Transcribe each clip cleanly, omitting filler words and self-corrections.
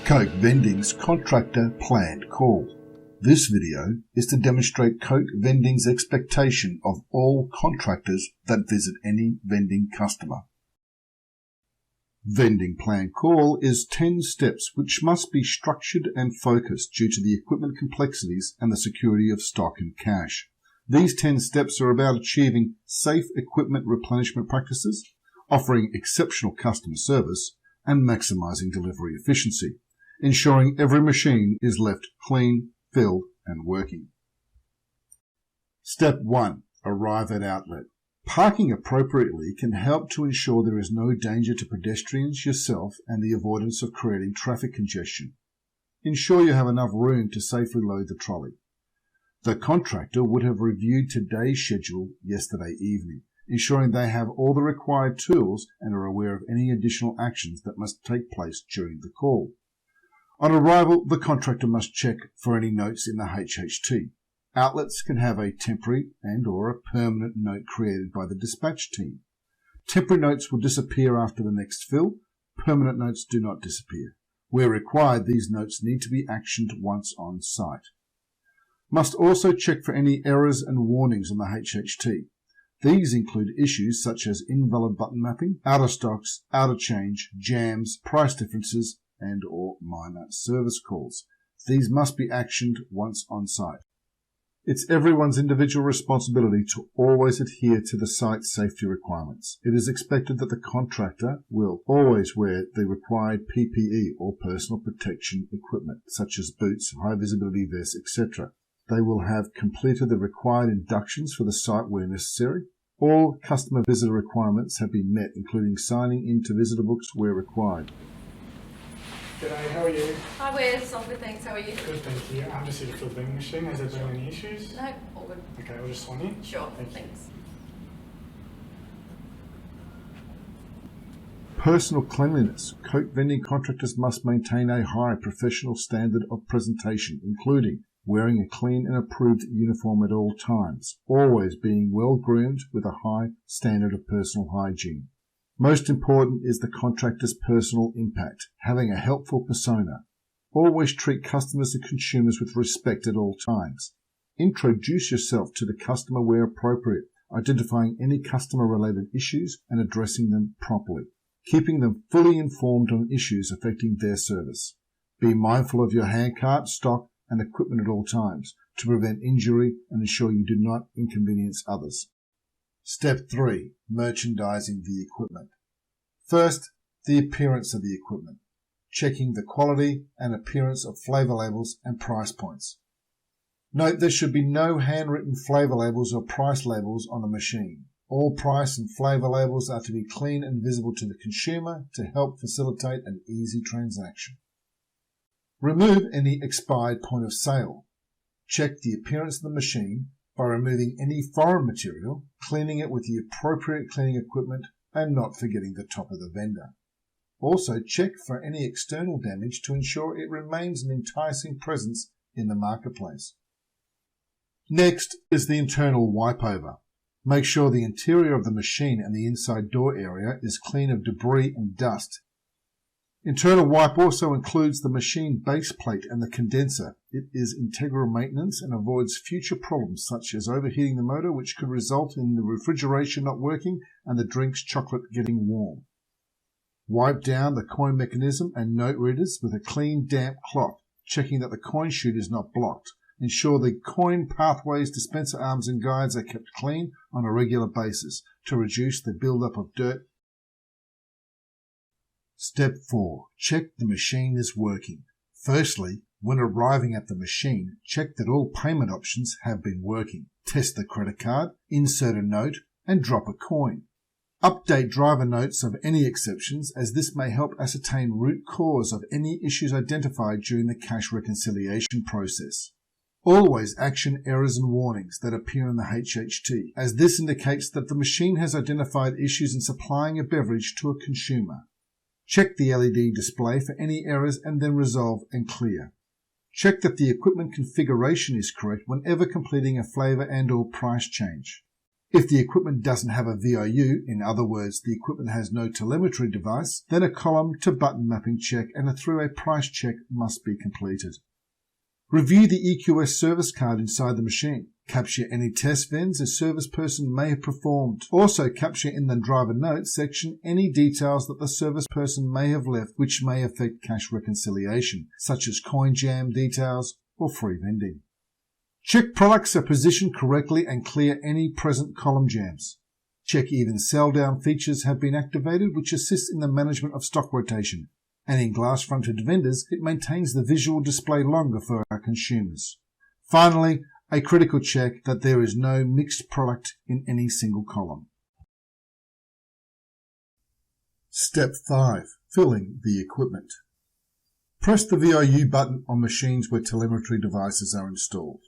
Coke Vending's Contractor Planned Call. This video is to demonstrate Coke Vending's expectation of all contractors that visit any vending customer. Vending Planned Call is 10 steps which must be structured and focused due to the equipment complexities and the security of stock and cash. These 10 steps are about achieving safe equipment replenishment practices, offering exceptional customer service, and maximizing delivery efficiency, ensuring every machine is left clean, filled, and working. Step 1. Arrive at outlet. Parking appropriately can help to ensure there is no danger to pedestrians, yourself, and the avoidance of creating traffic congestion. Ensure you have enough room to safely load the trolley. The contractor would have reviewed today's schedule yesterday evening, ensuring they have all the required tools and are aware of any additional actions that must take place during the call. On arrival, the contractor must check for any notes in the HHT. Outlets can have a temporary and/or a permanent note created by the dispatch team. Temporary notes will disappear after the next fill. Permanent notes do not disappear. Where required, these notes need to be actioned once on site. Must also check for any errors and warnings on the HHT. These include issues such as invalid button mapping, out of stocks, out of change, jams, price differences, and/or minor service calls. These must be actioned once on site. It's everyone's individual responsibility to always adhere to the site safety requirements. It is expected that the contractor will always wear the required PPE or personal protection equipment, such as boots, high visibility vests, etc. They will have completed the required inductions for the site where necessary. All customer visitor requirements have been met, including signing into visitor books where required. G'day, how are you? Hi Wes, all good thanks, how are you? Good, thank you. I'm just here to fill the vending machine. Has there been any issues? No, all good. Okay, I'll just sign in. Sure, Thank you. thanks. Personal cleanliness. Coke vending contractors must maintain a high professional standard of presentation, including wearing a clean and approved uniform at all times, always being well groomed with a high standard of personal hygiene. Most important is the contractor's personal impact, having a helpful persona. Always treat customers and consumers with respect at all times. Introduce yourself to the customer where appropriate, identifying any customer-related issues and addressing them properly, keeping them fully informed on issues affecting their service. Be mindful of your handcart, stock, and equipment at all times to prevent injury and ensure you do not inconvenience others. Step 3. Merchandising the equipment. First, the appearance of the equipment. Checking the quality and appearance of flavour labels and price points. Note there should be no handwritten flavour labels or price labels on a machine. All price and flavour labels are to be clean and visible to the consumer to help facilitate an easy transaction. Remove any expired point of sale. Check the appearance of the machine by removing any foreign material, cleaning it with the appropriate cleaning equipment, and not forgetting the top of the vendor. Also check for any external damage to ensure it remains an enticing presence in the marketplace. Next is the internal wipe over. Make sure the interior of the machine and the inside door area is clean of debris and dust. Internal wipe also includes the machine base plate and the condenser. It is integral maintenance and avoids future problems such as overheating the motor, which could result in the refrigeration not working and the drink's chocolate getting warm. Wipe down the coin mechanism and note readers with a clean, damp cloth, checking that the coin chute is not blocked. Ensure the coin pathways, dispenser arms and guides are kept clean on a regular basis to reduce the build-up of dirt. Step 4. Check the machine is working. Firstly, when arriving at the machine, check that all payment options have been working. Test the credit card, insert a note, and drop a coin. Update driver notes of any exceptions, as this may help ascertain root cause of any issues identified during the cash reconciliation process. Always action errors and warnings that appear in the HHT, as this indicates that the machine has identified issues in supplying a beverage to a consumer. Check the LED display for any errors and then resolve and clear. Check that the equipment configuration is correct whenever completing a flavour and/or price change. If the equipment doesn't have a VIU, in other words, the equipment has no telemetry device, then a column to button mapping check and through a price check must be completed. Review the EQS service card inside the machine. Capture any test vends a service person may have performed. Also capture in the driver notes section any details that the service person may have left which may affect cash reconciliation, such as coin jam details or free vending. Check products are positioned correctly and clear any present column jams. Check even sell down features have been activated which assist in the management of stock rotation. And in glass-fronted vendors, it maintains the visual display longer for our consumers. Finally, a critical check that there is no mixed product in any single column. Step 5. Filling the equipment. Press the VIU button on machines where telemetry devices are installed.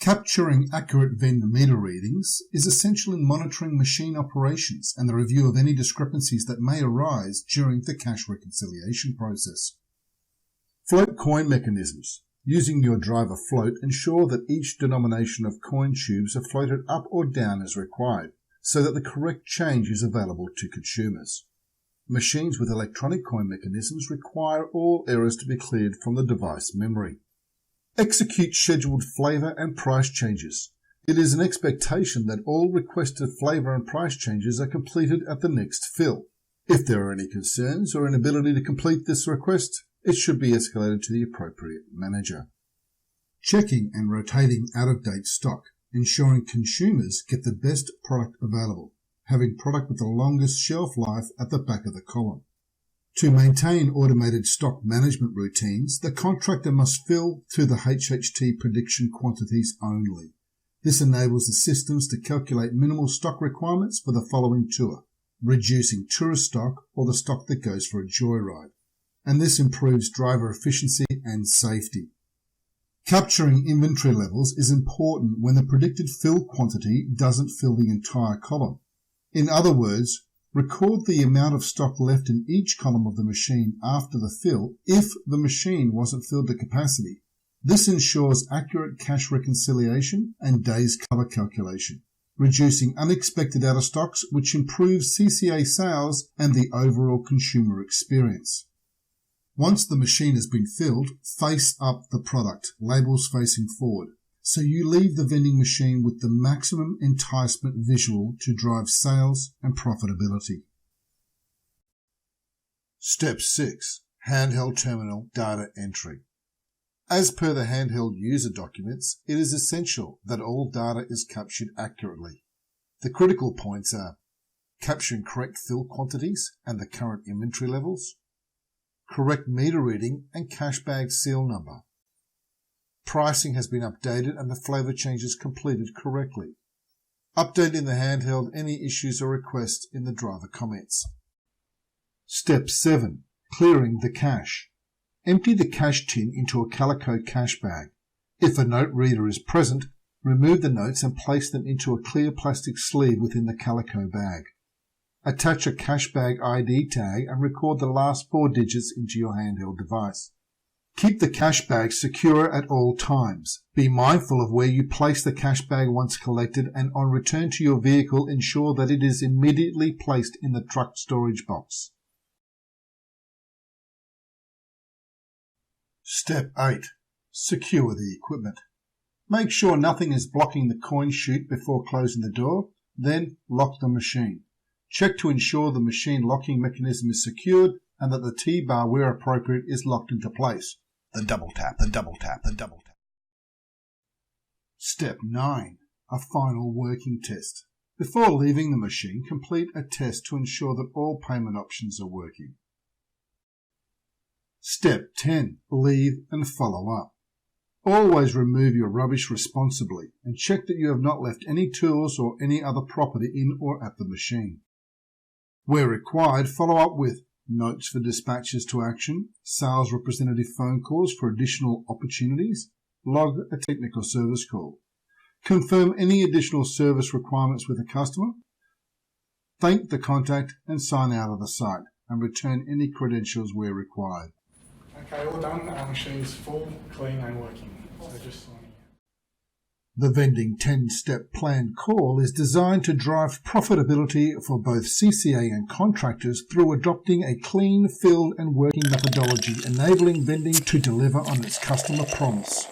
Capturing accurate vendor meter readings is essential in monitoring machine operations and the review of any discrepancies that may arise during the cash reconciliation process. Float coin mechanisms. Using your driver float, ensure that each denomination of coin tubes are floated up or down as required, so that the correct change is available to consumers. Machines with electronic coin mechanisms require all errors to be cleared from the device memory. Execute scheduled flavour and price changes. It is an expectation that all requested flavour and price changes are completed at the next fill. If there are any concerns or inability to complete this request, it should be escalated to the appropriate manager. Checking and rotating out-of-date stock, ensuring consumers get the best product available, having product with the longest shelf life at the back of the column. To maintain automated stock management routines, the contractor must fill to the HHT prediction quantities only. This enables the systems to calculate minimal stock requirements for the following tour, reducing tourist stock or the stock that goes for a joyride. And this improves driver efficiency and safety. Capturing inventory levels is important when the predicted fill quantity doesn't fill the entire column. In other words, record the amount of stock left in each column of the machine after the fill if the machine wasn't filled to capacity. This ensures accurate cash reconciliation and days cover calculation, reducing unexpected out-of-stocks, which improves CCA sales and the overall consumer experience. Once the machine has been filled, face up the product, labels facing forward, so you leave the vending machine with the maximum enticement visual to drive sales and profitability. Step 6. Handheld terminal data entry. As per the handheld user documents, it is essential that all data is captured accurately. The critical points are capturing correct fill quantities and the current inventory levels, correct meter reading and cash bag seal number. Pricing has been updated and the flavour changes completed correctly. Update in the handheld any issues or requests in the driver comments. Step 7. Clearing the cash. Empty the cash tin into a calico cash bag. If a note reader is present, remove the notes and place them into a clear plastic sleeve within the calico bag. Attach a cash bag ID tag and record the last 4 digits into your handheld device. Keep the cash bag secure at all times. Be mindful of where you place the cash bag once collected, and on return to your vehicle ensure that it is immediately placed in the truck storage box. Step 8. Secure the equipment. Make sure nothing is blocking the coin chute before closing the door, then lock the machine. Check to ensure the machine locking mechanism is secured and that the T-bar, where appropriate, is locked into place. The double tap. Step 9. A final working test. Before leaving the machine, complete a test to ensure that all payment options are working. Step 10. Leave and follow up. Always remove your rubbish responsibly and check that you have not left any tools or any other property in or at the machine. Where required, follow up with notes for dispatches to action, sales representative phone calls for additional opportunities, log a technical service call, confirm any additional service requirements with the customer, thank the contact and sign out of the site, and return any credentials where required. Okay, all done. Our machine's full, clean and working. So just signing out. The Vending 10-step plan call is designed to drive profitability for both CCA and contractors through adopting a clean, field and working methodology, enabling Vending to deliver on its customer promise.